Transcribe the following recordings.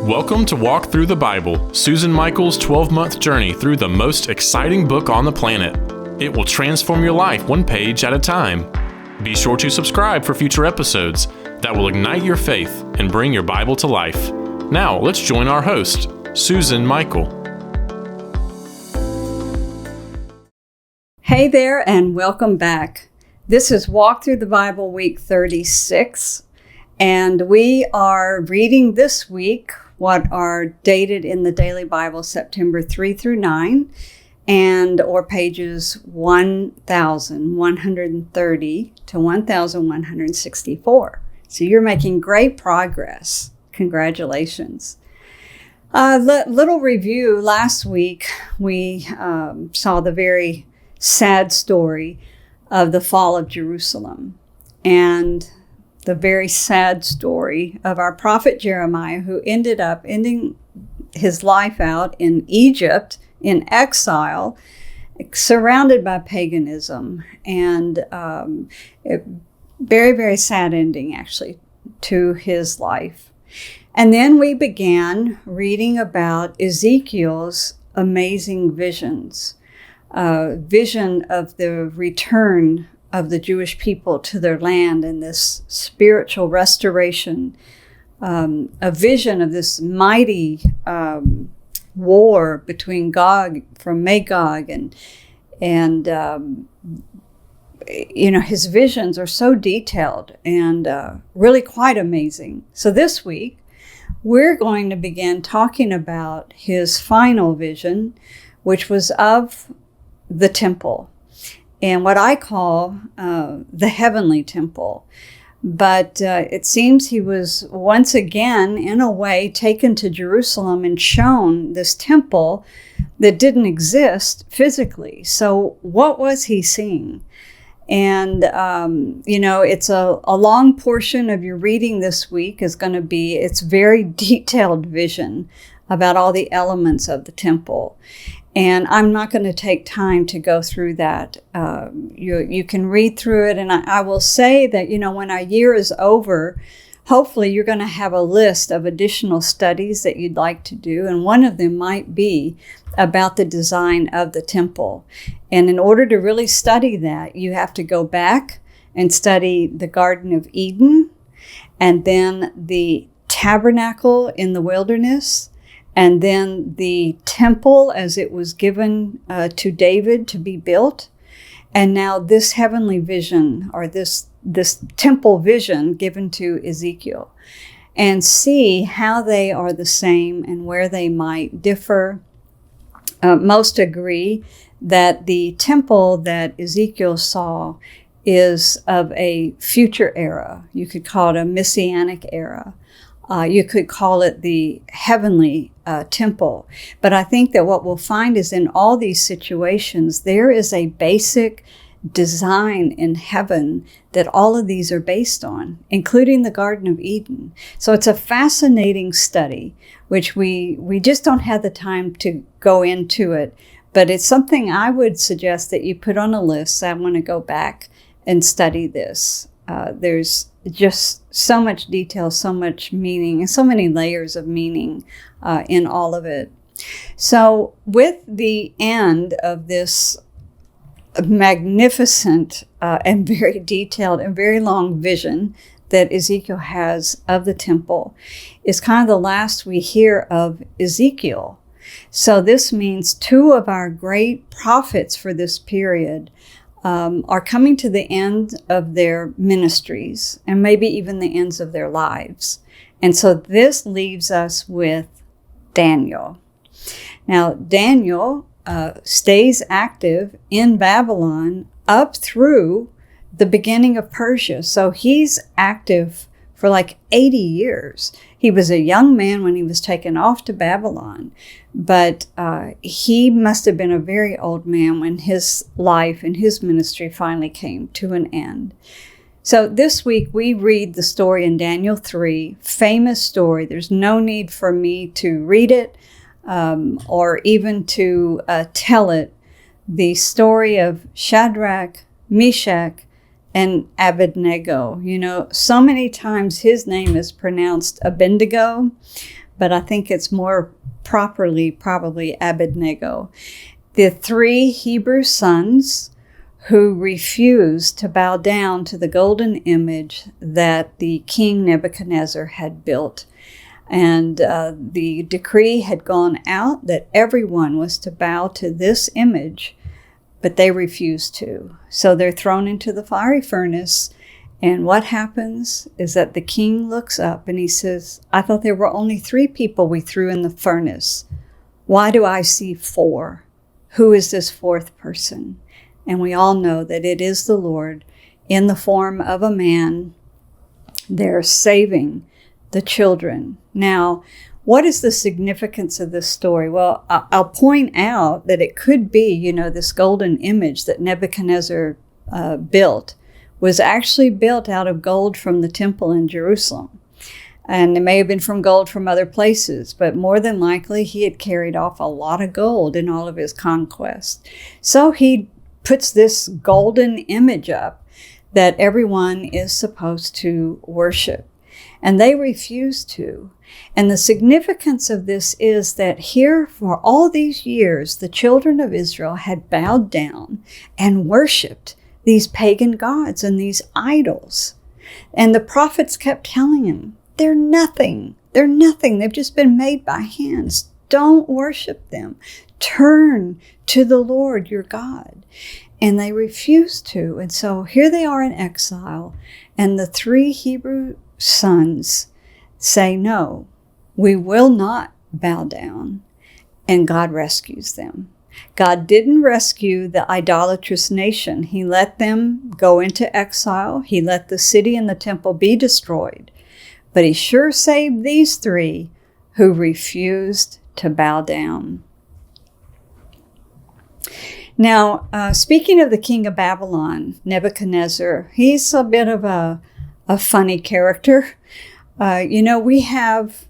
Welcome to Walk Thru the Bible, Susan Michael's 12-month journey through the most exciting book on the planet. It will transform your life one page at a time. Be sure to subscribe for future episodes that will ignite your faith and bring your Bible to life. Now, let's join our host, Susan Michael. Hey there, and welcome back. This is Walk Thru the Bible week 36, and we are reading this week what are dated in the Daily Bible September 3 through 9, and or pages 1130 to 1164. So you're making great progress. Congratulations. Little review. Last week, we saw the very sad story of the fall of Jerusalem and the very sad story of our prophet Jeremiah, who ended up ending his life out in Egypt in exile, surrounded by paganism, and very, very sad ending actually to his life. And then we began reading about Ezekiel's amazing visions, vision of the return of the Jewish people to their land and this spiritual restoration, a vision of this mighty war between Gog from Magog, and his visions are so detailed and really quite amazing. So this week we're going to begin talking about his final vision, which was of the temple, and what I call the heavenly temple. But it seems he was once again, in a way, taken to Jerusalem and shown this temple that didn't exist physically. So what was he seeing? And, it's a long portion of your reading this week is going to be its very detailed vision about all the elements of the temple. And I'm not going to take time to go through that. You can read through it. And I will say that, when our year is over, hopefully you're going to have a list of additional studies that you'd like to do. And one of them might be about the design of the temple. And in order to really study that, you have to go back and study the Garden of Eden, and then the tabernacle in the wilderness, and then the temple as it was given to David to be built. And now this heavenly vision, or this temple vision given to Ezekiel, and see how they are the same and where they might differ. Most agree that the temple that Ezekiel saw is of a future era. You could call it a messianic era. You could call it the heavenly temple. But I think that what we'll find is in all these situations, there is a basic design in heaven that all of these are based on, including the Garden of Eden. So it's a fascinating study, which we just don't have the time to go into it. But it's something I would suggest that you put on a list. I want to go back and study this. There's just so much detail, so much meaning, and so many layers of meaning in all of it. So with the end of this magnificent and very detailed and very long vision that Ezekiel has of the temple, is kind of the last we hear of Ezekiel. So this means two of our great prophets for this period are coming to the end of their ministries, and maybe even the ends of their lives. And so this leaves us with Daniel. Now, Daniel stays active in Babylon up through the beginning of Persia. So he's active for like 80 years. He was a young man when he was taken off to Babylon, but he must have been a very old man when his life and his ministry finally came to an end. So this week we read the story in Daniel 3, famous story. There's no need for me to read it or even to tell it. The story of Shadrach, Meshach, and Abednego. So many times his name is pronounced Abednego, but I think it's more properly probably Abednego. The 3 Hebrew sons who refused to bow down to the golden image that the King Nebuchadnezzar had built. And the decree had gone out that everyone was to bow to this image, but they refused to. So they're thrown into the fiery furnace. And what happens is that the king looks up and he says, I thought there were only 3 people we threw in the furnace. Why do I see 4? Who is this 4th person? And we all know that it is the Lord in the form of a man. They're saving the children. Now, what is the significance of this story? Well, I'll point out that it could be, this golden image that Nebuchadnezzar built was actually built out of gold from the temple in Jerusalem. And it may have been from gold from other places, but more than likely he had carried off a lot of gold in all of his conquests. So he puts this golden image up that everyone is supposed to worship. And they refuse to. And the significance of this is that here for all these years, the children of Israel had bowed down and worshiped these pagan gods and these idols. And the prophets kept telling him, they're nothing. They're nothing. They've just been made by hands. Don't worship them. Turn to the Lord your God. And they refused to. And so here they are in exile. And the 3 Hebrew sons say, no, we will not bow down. And God rescues them. God didn't rescue the idolatrous nation. He let them go into exile. He let the city and the temple be destroyed. But he sure saved these 3 who refused to bow down. Now, speaking of the king of Babylon, Nebuchadnezzar, he's a bit of a funny character. We have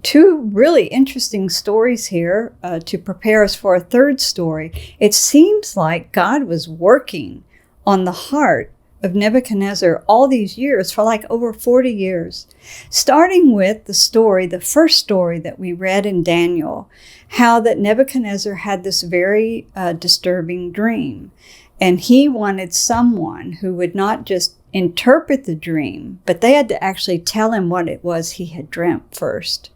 2 really interesting stories here to prepare us for a 3rd story. It seems like God was working on the heart of Nebuchadnezzar all these years for like over 40 years. Starting with the first story that we read in Daniel, how that Nebuchadnezzar had this very disturbing dream. And he wanted someone who would not just interpret the dream, but they had to actually tell him what it was he had dreamt first.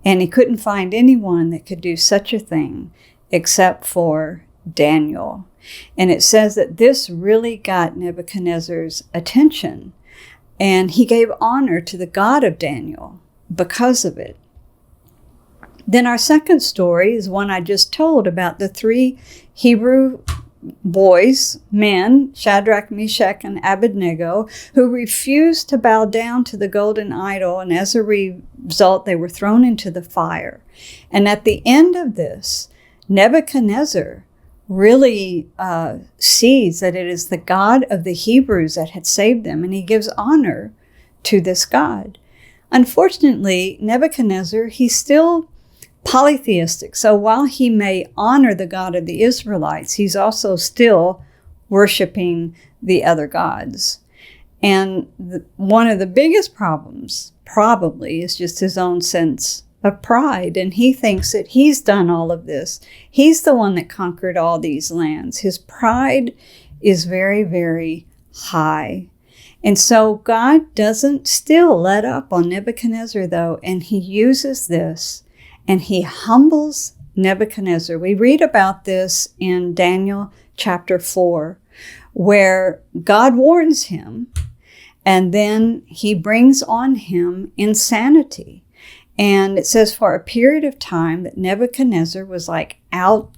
And he couldn't find anyone that could do such a thing except for Daniel. And it says that this really got Nebuchadnezzar's attention, and he gave honor to the God of Daniel because of it. Then our second story is one I just told about the 3 Hebrew men, Shadrach, Meshach, and Abednego, who refused to bow down to the golden idol, and as a result, they were thrown into the fire. And at the end of this, Nebuchadnezzar really sees that it is the God of the Hebrews that had saved them, and he gives honor to this God. Unfortunately, Nebuchadnezzar, he's still polytheistic. So while he may honor the God of the Israelites, he's also still worshiping the other gods. And one of the biggest problems probably is just his own sense of pride. And he thinks that he's done all of this. He's the one that conquered all these lands. His pride is very, very high. And so God doesn't still let up on Nebuchadnezzar, though, and he uses this and he humbles Nebuchadnezzar. We read about this in Daniel chapter 4, where God warns him, and then he brings on him insanity. And it says for a period of time that Nebuchadnezzar was like out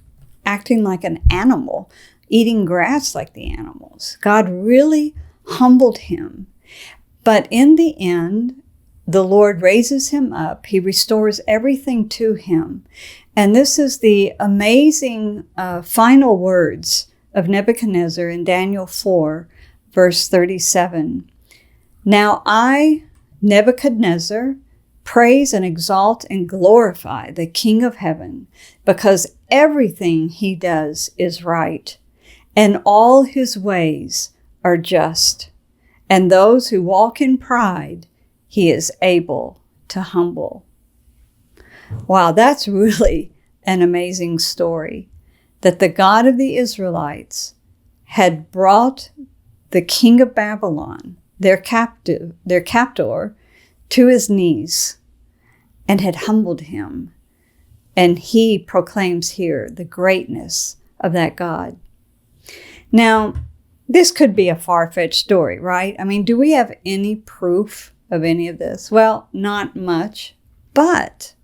acting like an animal, eating grass like the animals. God really humbled him. But in the end, the Lord raises him up. He restores everything to him. And this is the amazing final words of Nebuchadnezzar in Daniel 4, verse 37. Now I, Nebuchadnezzar, praise and exalt and glorify the King of heaven, because everything he does is right, and all his ways are just. And those who walk in pride, he is able to humble. Wow, that's really an amazing story, that the God of the Israelites had brought the king of Babylon, their captor, to his knees and had humbled him. And he proclaims here the greatness of that God. Now, this could be a far-fetched story, right? I mean, do we have any proof of any of this? Well, not much, but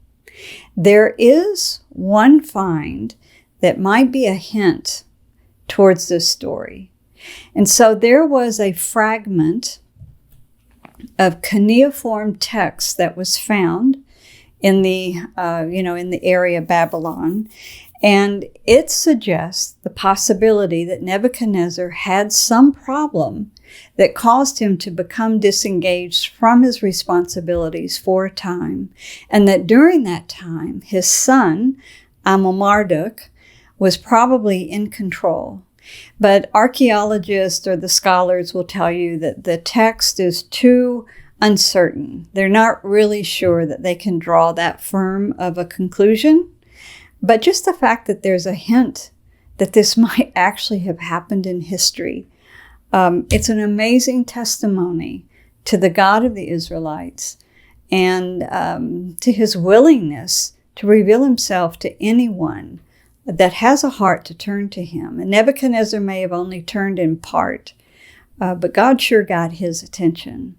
there is one find that might be a hint towards this story. And so there was a fragment of cuneiform text that was found in the, in the area of Babylon. And it suggests the possibility that Nebuchadnezzar had some problem that caused him to become disengaged from his responsibilities for a time. And that during that time, his son, Marduk, was probably in control. But archaeologists or the scholars will tell you that the text is too uncertain. They're not really sure that they can draw that firm of a conclusion. But just the fact that there's a hint that this might actually have happened in history, it's an amazing testimony to the God of the Israelites and to his willingness to reveal himself to anyone that has a heart to turn to him. And Nebuchadnezzar may have only turned in part, but God sure got his attention.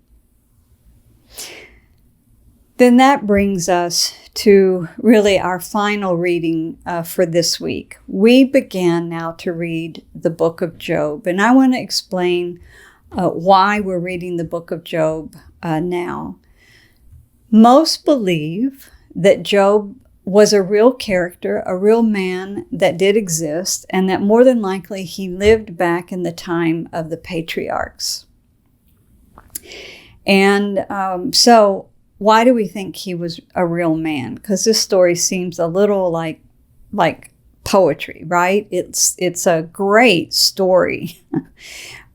Then that brings us to really our final reading for this week. We began now to read the book of Job, and I want to explain why we're reading the book of Job now. Most believe that Job was a real character, a real man that did exist, and that more than likely he lived back in the time of the patriarchs. And so why do we think he was a real man? Because this story seems a little like poetry, right? It's a great story,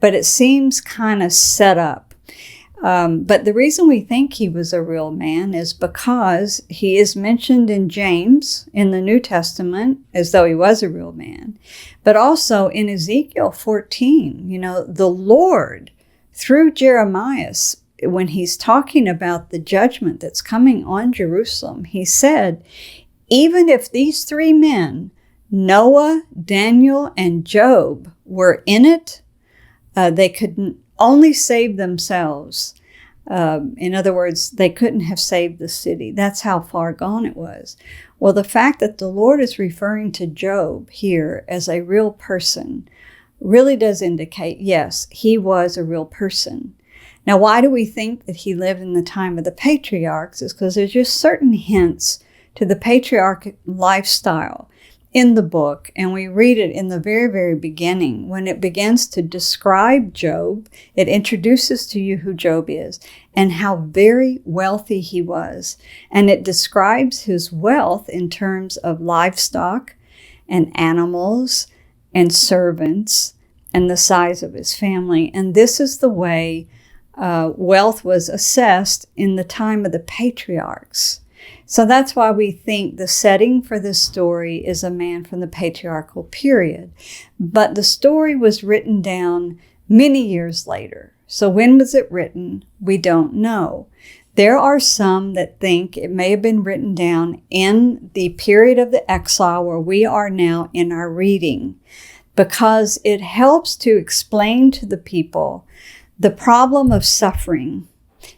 but it seems kind of set up. But the reason we think he was a real man is because he is mentioned in James in the New Testament as though he was a real man. But also in Ezekiel 14, the Lord, through Jeremiah, when he's talking about the judgment that's coming on Jerusalem, he said, even if these three men, Noah, Daniel, and Job, were in it, they could only save themselves. In other words, they couldn't have saved the city. That's how far gone it was. Well, the fact that the Lord is referring to Job here as a real person really does indicate, yes, he was a real person. Now, why do we think that he lived in the time of the patriarchs? Is because there's just certain hints to the patriarch lifestyle in the book, and we read it in the very, very beginning. When it begins to describe Job, it introduces to you who Job is and how very wealthy he was. And it describes his wealth in terms of livestock and animals and servants and the size of his family. And this is the way wealth was assessed in the time of the patriarchs. So that's why we think the setting for this story is a man from the patriarchal period. But the story was written down many years later. So when was it written? We don't know. There are some that think it may have been written down in the period of the exile where we are now in our reading, because it helps to explain to the people the problem of suffering.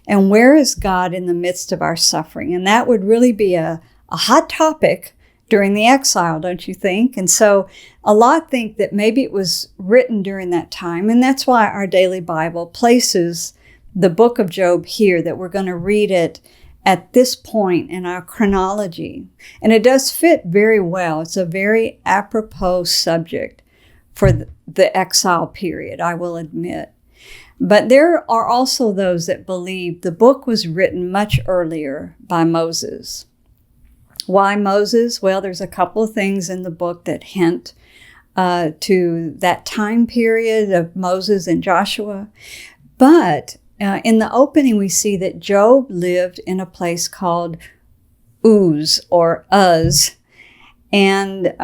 And where is God in the midst of our suffering? And that would really be a hot topic during the exile, don't you think? And so a lot think that maybe it was written during that time. And that's why our daily Bible places the book of Job here, that we're going to read it at this point in our chronology. And it does fit very well. It's a very apropos subject for the exile period, I will admit. But there are also those that believe the book was written much earlier by Moses. Why Moses? Well, there's a couple of things in the book that hint to that time period of Moses and Joshua. But in the opening, we see that Job lived in a place called Uz or Uz. And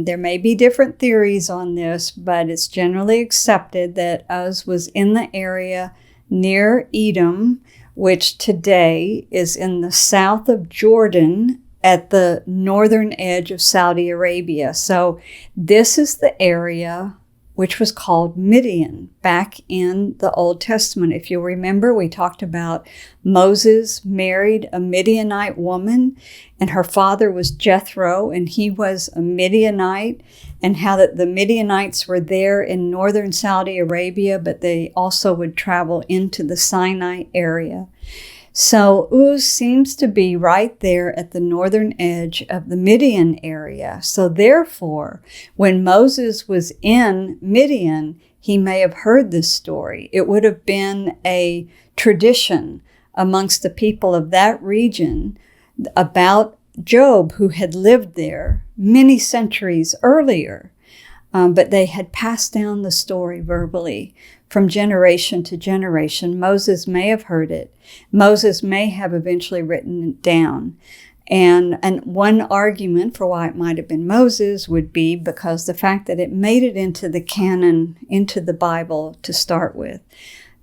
there may be different theories on this, but it's generally accepted that Uz was in the area near Edom, which today is in the south of Jordan at the northern edge of Saudi Arabia. So this is the area which was called Midian back in the Old Testament. If you'll remember, we talked about Moses married a Midianite woman, and her father was Jethro, and he was a Midianite, and how that the Midianites were there in northern Saudi Arabia, but they also would travel into the Sinai area. So Uz seems to be right there at the northern edge of the Midian area. So therefore, when Moses was in Midian, he may have heard this story. It would have been a tradition amongst the people of that region about Job, who had lived there many centuries earlier. But they had passed down the story verbally from generation to generation. Moses may have heard it. Moses may have eventually written it down. And one argument for why it might have been Moses would be because the fact that it made it into the canon, into the Bible to start with,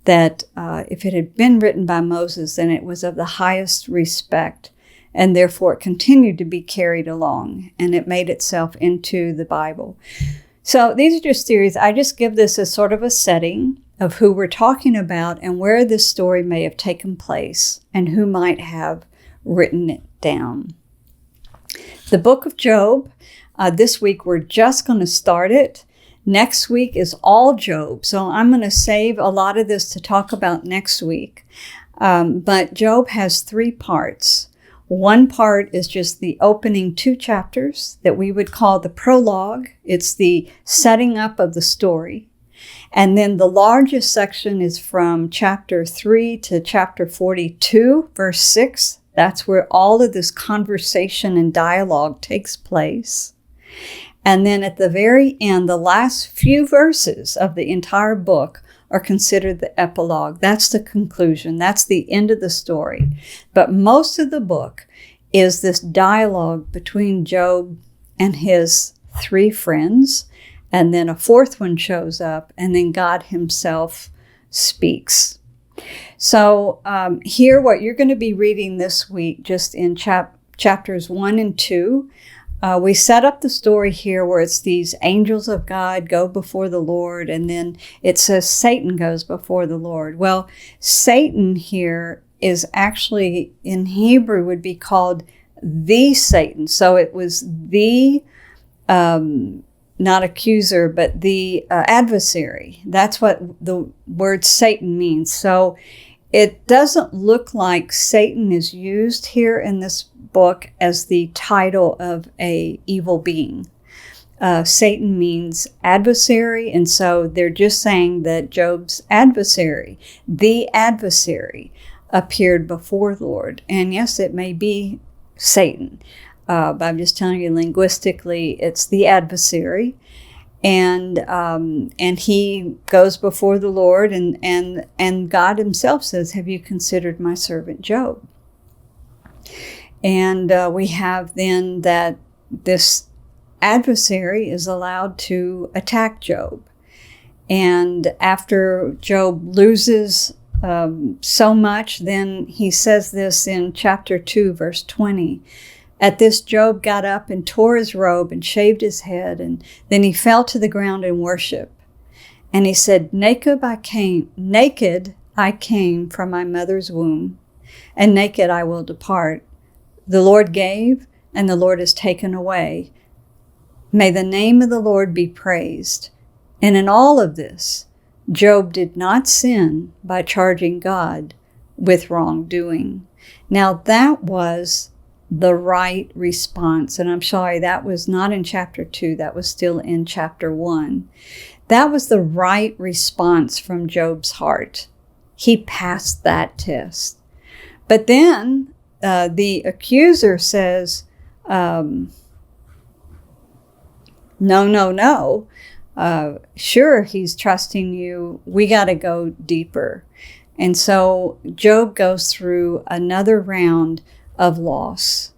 that if it had been written by Moses, then it was of the highest respect, and therefore it continued to be carried along, and it made itself into the Bible. So these are just theories. I just give this as sort of a setting of who we're talking about and where this story may have taken place and who might have written it down. The book of Job, this week we're just going to start it. Next week is all Job. So I'm going to save a lot of this to talk about next week. But Job has 3 parts. One part is just the opening 2 chapters that we would call the prologue. It's the setting up of the story. And then the largest section is from chapter 3 to chapter 42, verse 6. That's where all of this conversation and dialogue takes place. And then at the very end, the last few verses of the entire book are considered the epilogue. That's the conclusion. That's the end of the story. But most of the book is this dialogue between Job and his 3 friends. And then a 4th one shows up, and then God himself speaks. So here, what you're going to be reading this week, just in chapters 1 and 2, we set up the story here where it's these angels of God go before the Lord, and then it says Satan goes before the Lord. Well, Satan here is actually, in Hebrew, would be called the Satan. So it was the, not accuser, but the adversary. That's what the word Satan means. So it doesn't look like Satan is used here in this book as the title of a evil being. Satan means adversary, and so they're just saying that Job's adversary, the adversary, appeared before the Lord. And yes, it may be Satan, but I'm just telling you linguistically, it's the adversary. And he goes before the Lord, and God himself says, "Have you considered my servant Job?" And we have then that this adversary is allowed to attack Job. And after Job loses so much, then he says this in chapter 2, verse 20. At this, Job got up and tore his robe and shaved his head, and then he fell to the ground in worship. And he said, naked I came from my mother's womb, and naked I will depart. The Lord gave, and the Lord has taken away. May the name of the Lord be praised. And in all of this, Job did not sin by charging God with wrongdoing. Now that was the right response. And I'm sorry, that was not in chapter 2. That was still in chapter 1. That was the right response from Job's heart. He passed that test. But then the accuser says, no. Sure, he's trusting you. We got to go deeper. And so Job goes through another round of loss.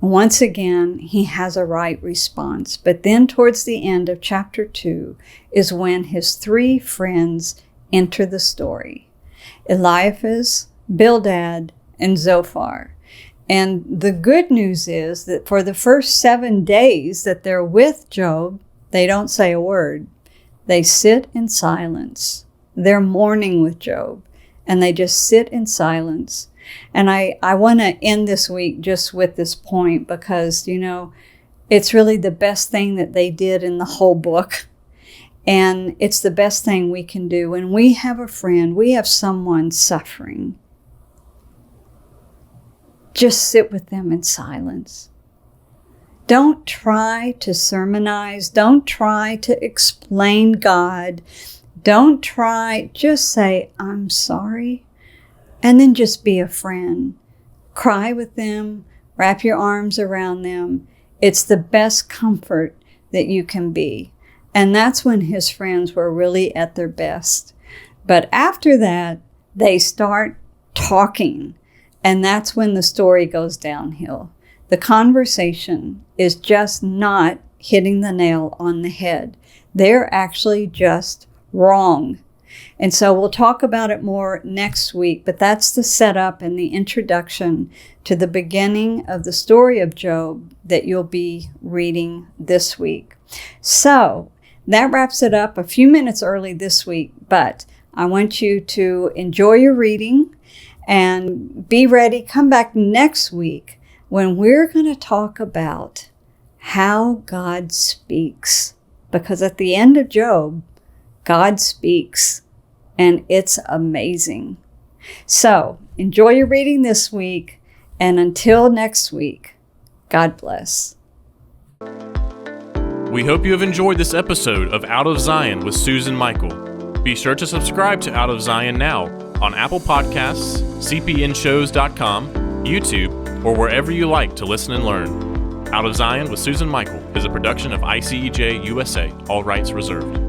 Once again, he has a right response. But then towards the end of chapter 2 is when his 3 friends enter the story: Eliphaz, Bildad, and Zophar. And the good news is that for the first 7 days that they're with Job, they don't say a word. They sit in silence. They're mourning with Job, and they just sit in silence. And I want to end this week just with this point because, it's really the best thing that they did in the whole book. And it's the best thing we can do. When we have a friend, we have someone suffering, just sit with them in silence. Don't try to sermonize. Don't try to explain God. Don't try, just say, I'm sorry. And then just be a friend. Cry with them. Wrap your arms around them. It's the best comfort that you can be. And that's when his friends were really at their best. But after that, they start talking. And that's when the story goes downhill. The conversation is just not hitting the nail on the head. They're actually just wrong. And so we'll talk about it more next week, but that's the setup and the introduction to the beginning of the story of Job that you'll be reading this week. So that wraps it up a few minutes early this week, but I want you to enjoy your reading and be ready. Come back next week when we're going to talk about how God speaks. Because at the end of Job, God speaks, and it's amazing. So enjoy your reading this week, and until next week, God bless. We hope you have enjoyed this episode of Out of Zion with Susan Michael. Be sure to subscribe to Out of Zion now on Apple Podcasts, cpnshows.com, YouTube, or wherever you like to listen and learn. Out of Zion with Susan Michael is a production of ICEJ USA, all rights reserved.